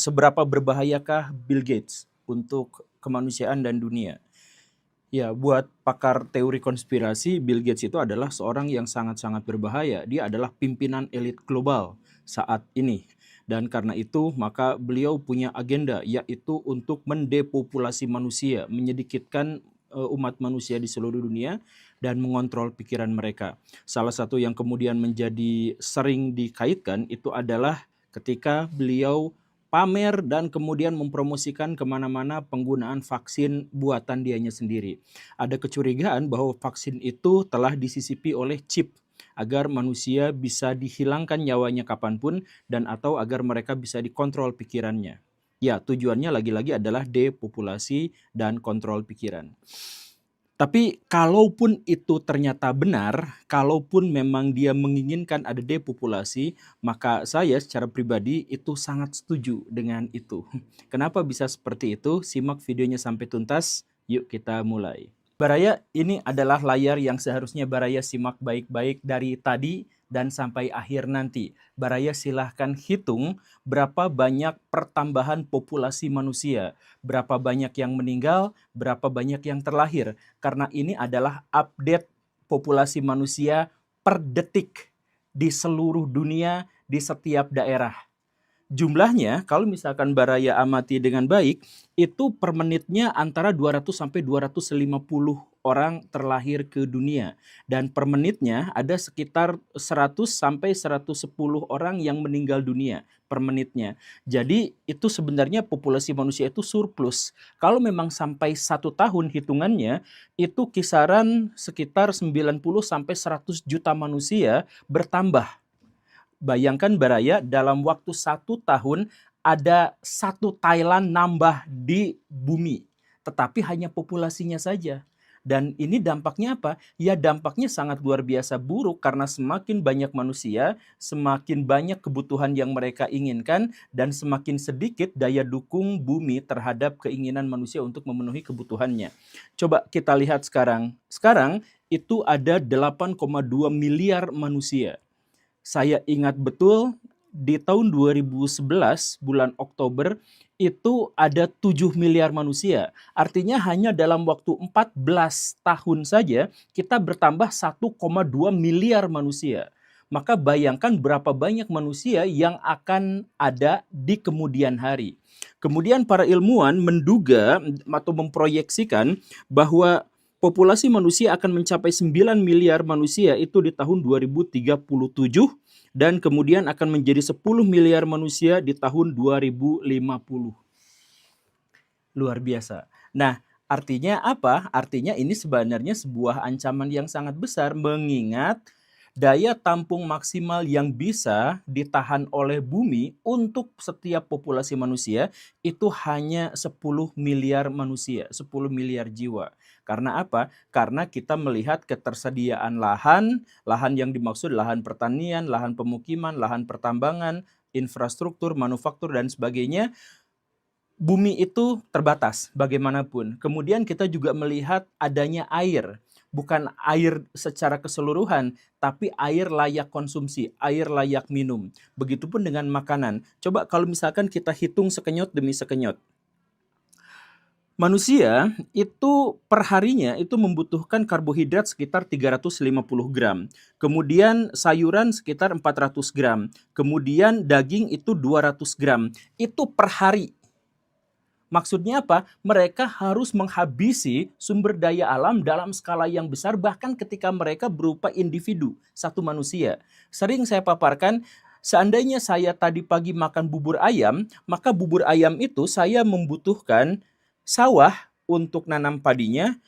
Seberapa berbahayakah Bill Gates untuk kemanusiaan dan dunia? Ya, buat pakar teori konspirasi, Bill Gates itu adalah seorang yang sangat-sangat berbahaya. Dia adalah pimpinan elit global saat ini. Dan karena itu, maka beliau punya agenda, yaitu untuk mendepopulasi manusia, menyedikitkan umat manusia di seluruh dunia, dan mengontrol pikiran mereka. Salah satu yang kemudian menjadi sering dikaitkan itu adalah ketika beliau pamer dan kemudian mempromosikan kemana-mana penggunaan vaksin buatan dianya sendiri. Ada kecurigaan bahwa vaksin itu telah disisipi oleh chip agar manusia bisa dihilangkan nyawanya kapanpun dan atau agar mereka bisa dikontrol pikirannya. Ya, tujuannya lagi-lagi adalah depopulasi dan kontrol pikiran. Tapi kalaupun itu ternyata benar, kalaupun memang dia menginginkan ada depopulasi, maka saya secara pribadi itu sangat setuju dengan itu. Kenapa bisa seperti itu? Simak videonya sampai tuntas. Yuk kita mulai. Baraya, ini adalah layar yang seharusnya Baraya simak baik-baik dari tadi dan sampai akhir nanti. Baraya silahkan hitung berapa banyak pertambahan populasi manusia, berapa banyak yang meninggal, berapa banyak yang terlahir. Karena ini adalah update populasi manusia per detik di seluruh dunia, di setiap daerah. Jumlahnya, kalau misalkan Baraya amati dengan baik, itu per menitnya antara 200 sampai 250 orang terlahir ke dunia. Dan per menitnya ada sekitar 100 sampai 110 orang yang meninggal dunia per menitnya. Jadi itu sebenarnya populasi manusia itu surplus. Kalau memang sampai 1 tahun hitungannya, itu kisaran sekitar 90 sampai 100 juta manusia bertambah. Bayangkan Baraya, dalam waktu 1 tahun ada satu Thailand nambah di bumi, tetapi hanya populasinya saja. Dan ini dampaknya apa? Ya dampaknya sangat luar biasa buruk karena semakin banyak manusia, semakin banyak kebutuhan yang mereka inginkan, dan semakin sedikit daya dukung bumi terhadap keinginan manusia untuk memenuhi kebutuhannya. Coba kita lihat sekarang. Sekarang itu ada 8,2 miliar manusia. Saya ingat betul di tahun 2011 bulan Oktober itu ada 7 miliar manusia. Artinya hanya dalam waktu 14 tahun saja kita bertambah 1,2 miliar manusia. Maka bayangkan berapa banyak manusia yang akan ada di kemudian hari. Kemudian para ilmuwan menduga atau memproyeksikan bahwa populasi manusia akan mencapai 9 miliar manusia itu di tahun 2037 dan kemudian akan menjadi 10 miliar manusia di tahun 2050. Luar biasa. Nah, artinya apa? Artinya ini sebenarnya sebuah ancaman yang sangat besar mengingat daya tampung maksimal yang bisa ditahan oleh bumi untuk setiap populasi manusia itu hanya 10 miliar manusia, 10 miliar jiwa. Karena apa? Karena kita melihat ketersediaan lahan, lahan yang dimaksud lahan pertanian, lahan pemukiman, lahan pertambangan, infrastruktur, manufaktur, dan sebagainya. Bumi itu terbatas bagaimanapun. Kemudian kita juga melihat adanya air. Bukan air secara keseluruhan, tapi air layak konsumsi, air layak minum. Begitupun dengan makanan. Coba kalau misalkan kita hitung sekenyot demi sekenyot. Manusia itu per harinya itu membutuhkan karbohidrat sekitar 350 gram. Kemudian sayuran sekitar 400 gram. Kemudian daging itu 200 gram. Itu per hari. Maksudnya apa? Mereka harus menghabisi sumber daya alam dalam skala yang besar bahkan ketika mereka berupa individu, satu manusia. Sering saya paparkan, seandainya saya tadi pagi makan bubur ayam, maka bubur ayam itu saya membutuhkan sawah untuk nanam padinya,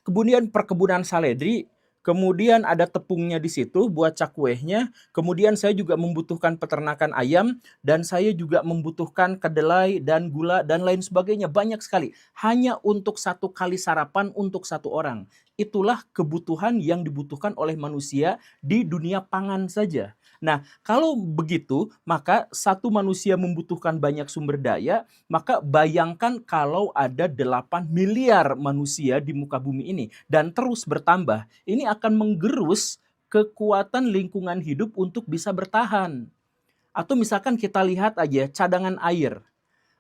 kemudian perkebunan saledri, kemudian ada tepungnya di situ buat cakwehnya, kemudian saya juga membutuhkan peternakan ayam, dan saya juga membutuhkan kedelai dan gula dan lain sebagainya. Banyak sekali. Hanya untuk satu kali sarapan untuk satu orang. Itulah kebutuhan yang dibutuhkan oleh manusia di dunia pangan saja. Nah, kalau begitu, maka satu manusia membutuhkan banyak sumber daya, maka bayangkan kalau ada 8 miliar manusia di muka bumi ini dan terus bertambah. Ini akan menggerus kekuatan lingkungan hidup untuk bisa bertahan. Atau misalkan kita lihat aja cadangan air.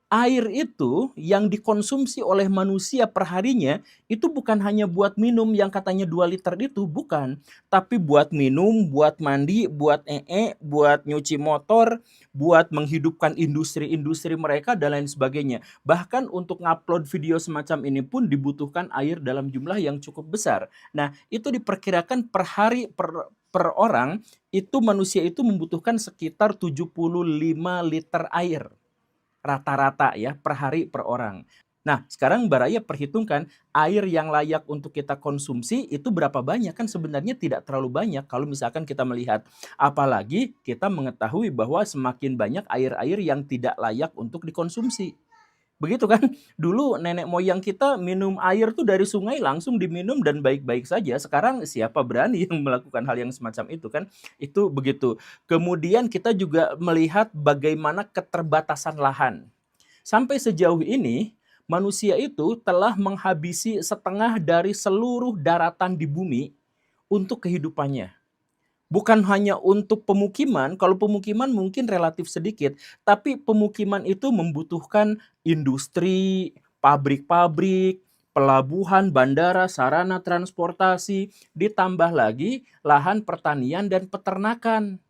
Air itu yang dikonsumsi oleh manusia perharinya itu bukan hanya buat minum yang katanya 2 liter itu, bukan. Tapi buat minum, buat mandi, buat buat nyuci motor, buat menghidupkan industri-industri mereka dan lain sebagainya. Bahkan untuk ngupload video semacam ini pun dibutuhkan air dalam jumlah yang cukup besar. Nah, itu diperkirakan per hari per orang itu manusia itu membutuhkan sekitar 75 liter air rata-rata ya per hari per orang. Nah, sekarang Mbak Raya perhitungkan air yang layak untuk kita konsumsi itu berapa banyak, kan sebenarnya tidak terlalu banyak kalau misalkan kita melihat. Apalagi kita mengetahui bahwa semakin banyak air-air yang tidak layak untuk dikonsumsi. Begitu kan? Dulu nenek moyang kita minum air tuh dari sungai langsung diminum dan baik-baik saja. Sekarang siapa berani yang melakukan hal yang semacam itu kan? Itu begitu. Kemudian kita juga melihat bagaimana keterbatasan lahan. Sampai sejauh ini manusia itu telah menghabisi setengah dari seluruh daratan di bumi untuk kehidupannya. Bukan hanya untuk pemukiman, kalau pemukiman mungkin relatif sedikit, tapi pemukiman itu membutuhkan industri, pabrik-pabrik, pelabuhan, bandara, sarana transportasi, ditambah lagi lahan pertanian dan peternakan.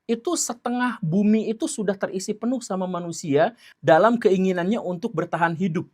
Itu setengah bumi itu sudah terisi penuh sama manusia dalam keinginannya untuk bertahan hidup.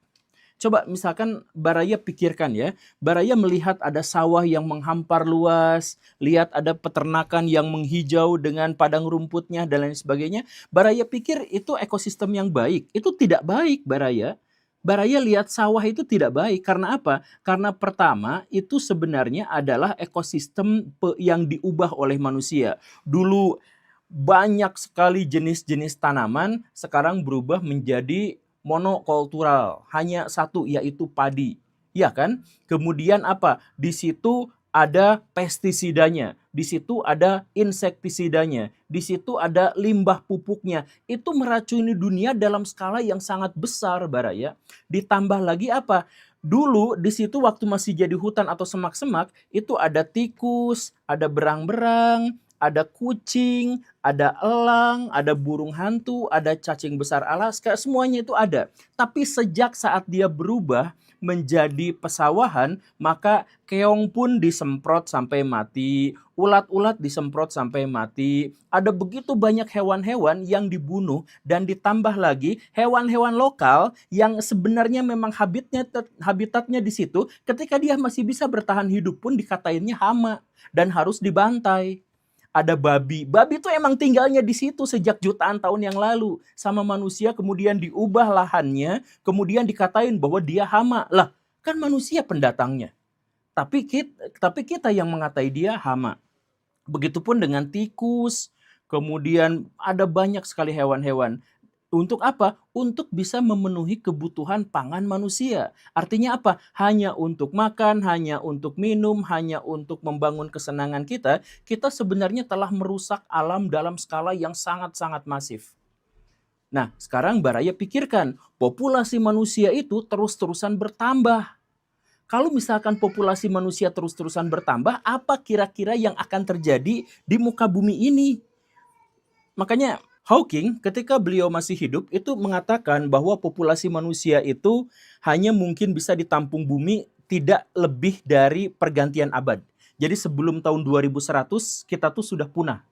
Coba misalkan Baraya pikirkan ya, Baraya melihat ada sawah yang menghampar luas, lihat ada peternakan yang menghijau dengan padang rumputnya dan lain sebagainya. Baraya pikir itu ekosistem yang baik. Itu tidak baik, Baraya. Baraya lihat sawah itu tidak baik. Karena apa? Karena pertama, itu sebenarnya adalah ekosistem yang diubah oleh manusia. Dulu banyak sekali jenis-jenis tanaman, sekarang berubah menjadi monokultural, hanya satu yaitu padi. Ya kan? Kemudian apa? Di situ ada pestisidanya, di situ ada insektisidanya, di situ ada limbah pupuknya. Itu meracuni dunia dalam skala yang sangat besar, Baraya. Ditambah lagi apa? Dulu di situ waktu masih jadi hutan atau semak-semak, itu ada tikus, ada berang-berang, ada kucing, ada elang, ada burung hantu, ada cacing besar Alaska, semuanya itu ada. Tapi sejak saat dia berubah menjadi pesawahan, maka keong pun disemprot sampai mati, ulat-ulat disemprot sampai mati. Ada begitu banyak hewan-hewan yang dibunuh dan ditambah lagi hewan-hewan lokal yang sebenarnya memang habitatnya di situ, ketika dia masih bisa bertahan hidup pun dikatainnya hama dan harus dibantai. Ada babi. Babi itu emang tinggalnya di situ sejak jutaan tahun yang lalu. Sama manusia kemudian diubah lahannya, kemudian dikatain bahwa dia hama. Lah, kan manusia pendatangnya. Tapi kita yang mengatai dia hama. Begitupun dengan tikus, kemudian ada banyak sekali hewan-hewan. Untuk apa? Untuk bisa memenuhi kebutuhan pangan manusia. Artinya apa? Hanya untuk makan, hanya untuk minum, hanya untuk membangun kesenangan kita, kita sebenarnya telah merusak alam dalam skala yang sangat-sangat masif. Nah, sekarang Baraya pikirkan, populasi manusia itu terus-terusan bertambah. Kalau misalkan populasi manusia terus-terusan bertambah, apa kira-kira yang akan terjadi di muka bumi ini? Makanya Hawking ketika beliau masih hidup itu mengatakan bahwa populasi manusia itu hanya mungkin bisa ditampung bumi tidak lebih dari pergantian abad. Jadi sebelum tahun 2100 kita tuh sudah punah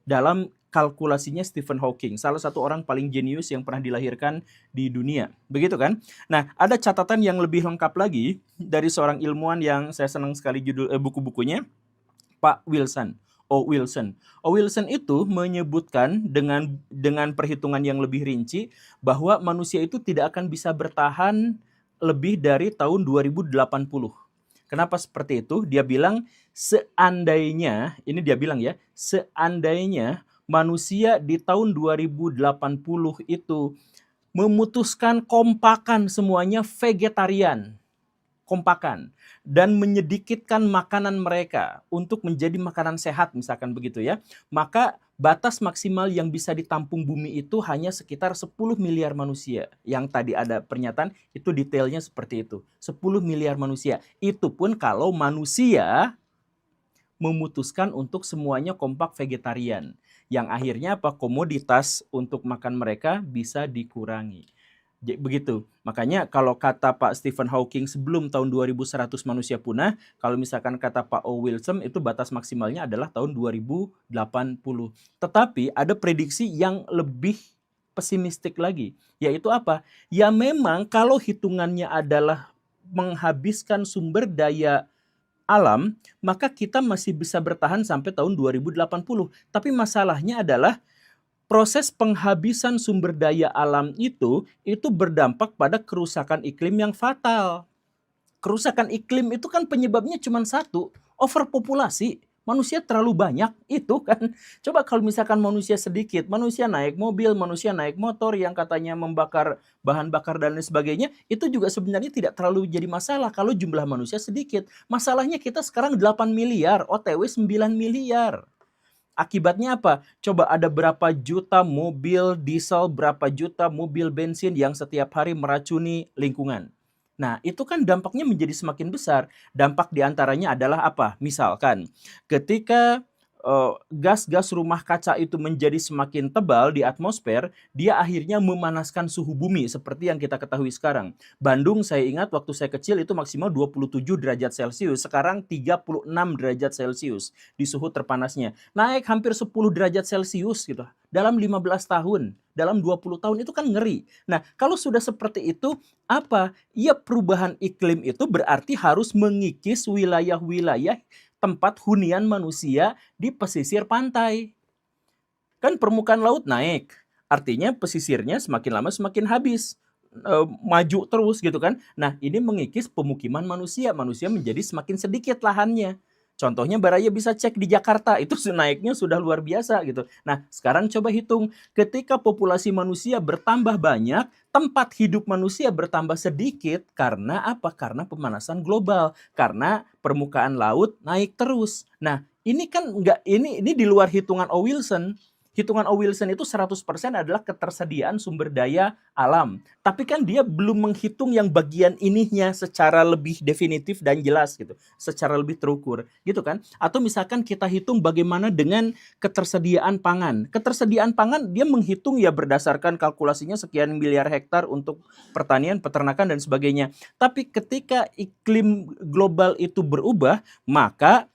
dalam kalkulasinya Stephen Hawking, salah satu orang paling jenius yang pernah dilahirkan di dunia. Begitu kan? Nah, ada catatan yang lebih lengkap lagi dari seorang ilmuwan yang saya senang sekali buku-bukunya, Pak Wilson. O. Wilson. O. Wilson itu menyebutkan dengan perhitungan yang lebih rinci bahwa manusia itu tidak akan bisa bertahan lebih dari tahun 2080. Kenapa seperti itu? Dia bilang seandainya, ini dia bilang ya, seandainya manusia di tahun 2080 itu memutuskan kompakan semuanya vegetarian, kompakan, dan menyedikitkan makanan mereka untuk menjadi makanan sehat misalkan begitu ya, maka batas maksimal yang bisa ditampung bumi itu hanya sekitar 10 miliar manusia. Yang tadi ada pernyataan itu detailnya seperti itu. 10 miliar manusia. Itu pun kalau manusia memutuskan untuk semuanya kompak vegetarian. Yang akhirnya apa? Komoditas untuk makan mereka bisa dikurangi. Begitu. Makanya kalau kata Pak Stephen Hawking sebelum tahun 2100 manusia punah, kalau misalkan kata Pak O. Wilson itu batas maksimalnya adalah tahun 2080. Tetapi ada prediksi yang lebih pesimistik lagi, yaitu apa? Ya memang kalau hitungannya adalah menghabiskan sumber daya alam, maka kita masih bisa bertahan sampai tahun 2080. Tapi masalahnya adalah proses penghabisan sumber daya alam itu berdampak pada kerusakan iklim yang fatal. Kerusakan iklim itu kan penyebabnya cuma satu, overpopulasi. Manusia terlalu banyak, itu kan. Coba kalau misalkan manusia sedikit, manusia naik mobil, manusia naik motor yang katanya membakar bahan bakar dan lain sebagainya, itu juga sebenarnya tidak terlalu jadi masalah kalau jumlah manusia sedikit. Masalahnya kita sekarang 8 miliar, OTW 9 miliar. Akibatnya apa? Coba ada berapa juta mobil diesel, berapa juta mobil bensin yang setiap hari meracuni lingkungan. Nah, itu kan dampaknya menjadi semakin besar. Dampak diantaranya adalah apa? Misalkan, ketika gas-gas rumah kaca itu menjadi semakin tebal di atmosfer, dia akhirnya memanaskan suhu bumi seperti yang kita ketahui sekarang. Bandung saya ingat waktu saya kecil itu maksimal 27 derajat Celcius, sekarang 36 derajat Celcius di suhu terpanasnya. Naik hampir 10 derajat Celcius gitu. Dalam 15 tahun, dalam 20 tahun itu kan ngeri. Nah, kalau sudah seperti itu, apa? Ya perubahan iklim itu berarti harus mengikis wilayah-wilayah tempat hunian manusia di pesisir pantai. Kan permukaan laut naik, artinya pesisirnya semakin lama semakin habis, maju terus gitu kan. Nah, ini mengikis pemukiman manusia, manusia menjadi semakin sedikit lahannya. Contohnya Baraya bisa cek di Jakarta, itu naiknya sudah luar biasa gitu. Nah, sekarang coba hitung, ketika populasi manusia bertambah banyak, tempat hidup manusia bertambah sedikit karena apa? Karena pemanasan global, karena permukaan laut naik terus. Nah, ini kan ini di luar hitungan O. Wilson. Hitungan O. Wilson itu 100% adalah ketersediaan sumber daya alam. Tapi kan dia belum menghitung yang bagian ininya secara lebih definitif dan jelas gitu. Secara lebih terukur gitu kan. Atau misalkan kita hitung bagaimana dengan ketersediaan pangan. Ketersediaan pangan dia menghitung ya berdasarkan kalkulasinya sekian miliar hektar untuk pertanian, peternakan dan sebagainya. Tapi ketika iklim global itu berubah, maka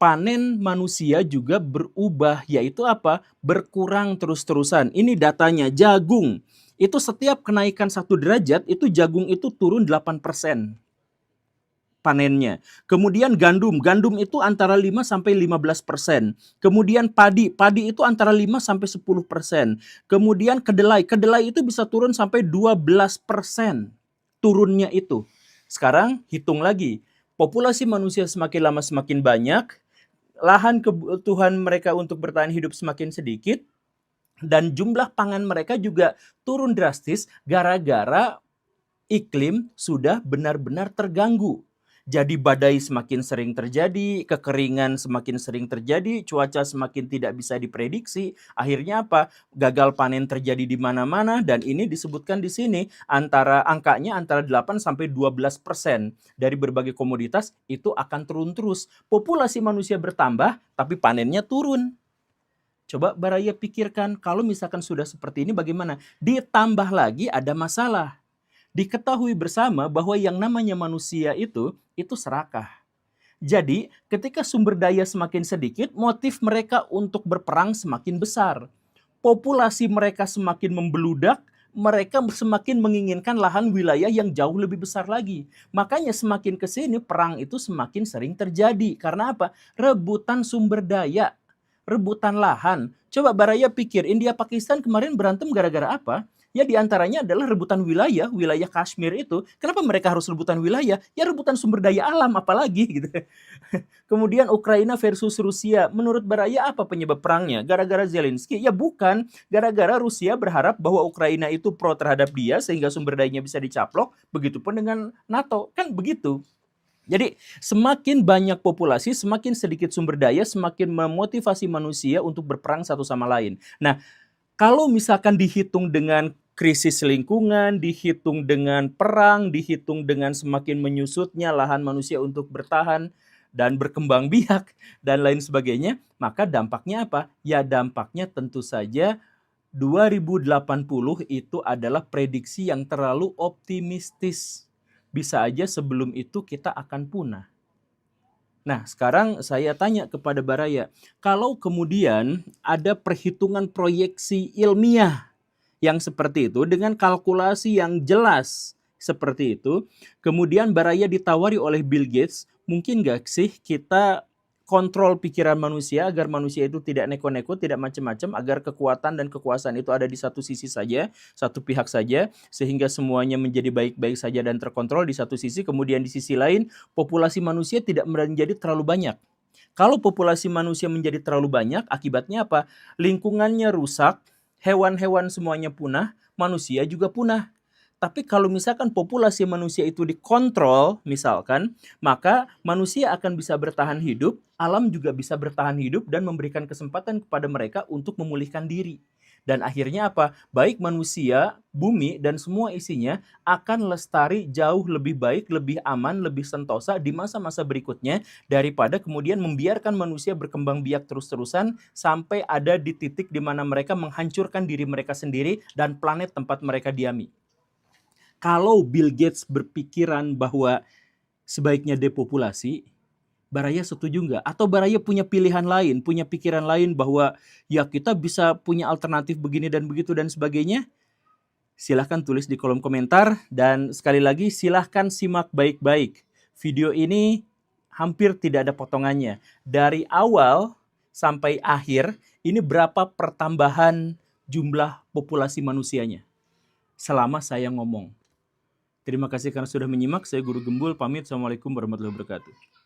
panen manusia juga berubah, yaitu apa? Berkurang terus-terusan. Ini datanya, jagung. Itu setiap kenaikan 1 derajat, itu jagung itu turun 8% panennya. Kemudian gandum itu antara 5 sampai 15%. Kemudian padi itu antara 5 sampai 10%. Kemudian kedelai itu bisa turun sampai 12% turunnya itu. Sekarang hitung lagi, populasi manusia semakin lama semakin banyak, lahan kebutuhan mereka untuk bertahan hidup semakin sedikit, dan jumlah pangan mereka juga turun drastis gara-gara iklim sudah benar-benar terganggu. Jadi badai semakin sering terjadi, kekeringan semakin sering terjadi, cuaca semakin tidak bisa diprediksi. Akhirnya apa? Gagal panen terjadi di mana-mana, dan ini disebutkan di sini angkanya antara 8 sampai 12% dari berbagai komoditas itu akan turun terus. Populasi manusia bertambah tapi panennya turun. Coba Baraya pikirkan kalau misalkan sudah seperti ini bagaimana? Ditambah lagi ada masalah. Diketahui bersama bahwa yang namanya manusia itu serakah. Jadi, ketika sumber daya semakin sedikit, motif mereka untuk berperang semakin besar. Populasi mereka semakin membeludak, mereka semakin menginginkan lahan wilayah yang jauh lebih besar lagi. Makanya semakin ke sini perang itu semakin sering terjadi. Karena apa? Rebutan sumber daya, rebutan lahan. Coba Baraya pikir, India Pakistan kemarin berantem gara-gara apa? Ya diantaranya adalah rebutan wilayah Kashmir itu. Kenapa mereka harus rebutan wilayah? Ya rebutan sumber daya alam apalagi gitu. Kemudian Ukraina versus Rusia. Menurut Baraya apa penyebab perangnya? Gara-gara Zelensky? Ya bukan. Gara-gara Rusia berharap bahwa Ukraina itu pro terhadap dia sehingga sumber dayanya bisa dicaplok. Begitupun dengan NATO. Kan begitu. Jadi semakin banyak populasi, semakin sedikit sumber daya, semakin memotivasi manusia untuk berperang satu sama lain. Nah, kalau misalkan dihitung dengan krisis lingkungan, dihitung dengan perang, dihitung dengan semakin menyusutnya lahan manusia untuk bertahan dan berkembang biak dan lain sebagainya, maka dampaknya apa? Ya dampaknya tentu saja 2080 itu adalah prediksi yang terlalu optimistis. Bisa aja sebelum itu kita akan punah. Nah, sekarang saya tanya kepada Baraya, kalau kemudian ada perhitungan proyeksi ilmiah yang seperti itu dengan kalkulasi yang jelas seperti itu, kemudian Baraya ditawari oleh Bill Gates, mungkin nggak sih kita kontrol pikiran manusia agar manusia itu tidak neko-neko, tidak macam-macam, agar kekuatan dan kekuasaan itu ada di satu sisi saja, satu pihak saja, sehingga semuanya menjadi baik-baik saja dan terkontrol di satu sisi, kemudian di sisi lain populasi manusia tidak menjadi terlalu banyak. Kalau populasi manusia menjadi terlalu banyak, akibatnya apa? Lingkungannya rusak, hewan-hewan semuanya punah, manusia juga punah. Tapi kalau misalkan populasi manusia itu dikontrol, misalkan, maka manusia akan bisa bertahan hidup, alam juga bisa bertahan hidup dan memberikan kesempatan kepada mereka untuk memulihkan diri. Dan akhirnya apa? Baik manusia, bumi, dan semua isinya akan lestari jauh lebih baik, lebih aman, lebih sentosa di masa-masa berikutnya daripada kemudian membiarkan manusia berkembang biak terus-terusan sampai ada di titik di mana mereka menghancurkan diri mereka sendiri dan planet tempat mereka diami. Kalau Bill Gates berpikiran bahwa sebaiknya depopulasi, Baraya setuju nggak? Atau Baraya punya pilihan lain, punya pikiran lain bahwa ya kita bisa punya alternatif begini dan begitu dan sebagainya? Silahkan tulis di kolom komentar dan sekali lagi silahkan simak baik-baik. Video ini hampir tidak ada potongannya. Dari awal sampai akhir, ini berapa pertambahan jumlah populasi manusianya selama saya ngomong. Terima kasih karena sudah menyimak. Saya Guru Gembul, pamit. Assalamualaikum warahmatullahi wabarakatuh.